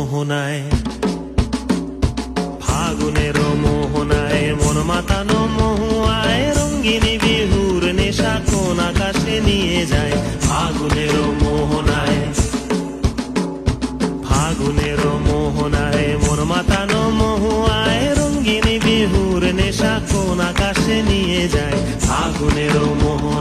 মোহনায়, ফাগুনের মোহনায় মন মাতানো মহুয়ায় রঙ্গিনী বিহুর নেশা কোন আকাশে নিয়ে যায়। ফাগুনের মোহনায়, ফাগুনের মোহনায় মন মাতানো মহুয়ায় রঙ্গিনী বিহুর নেশা কোন আকাশে নিয়ে যায়। ফাগুনের মোহনায়।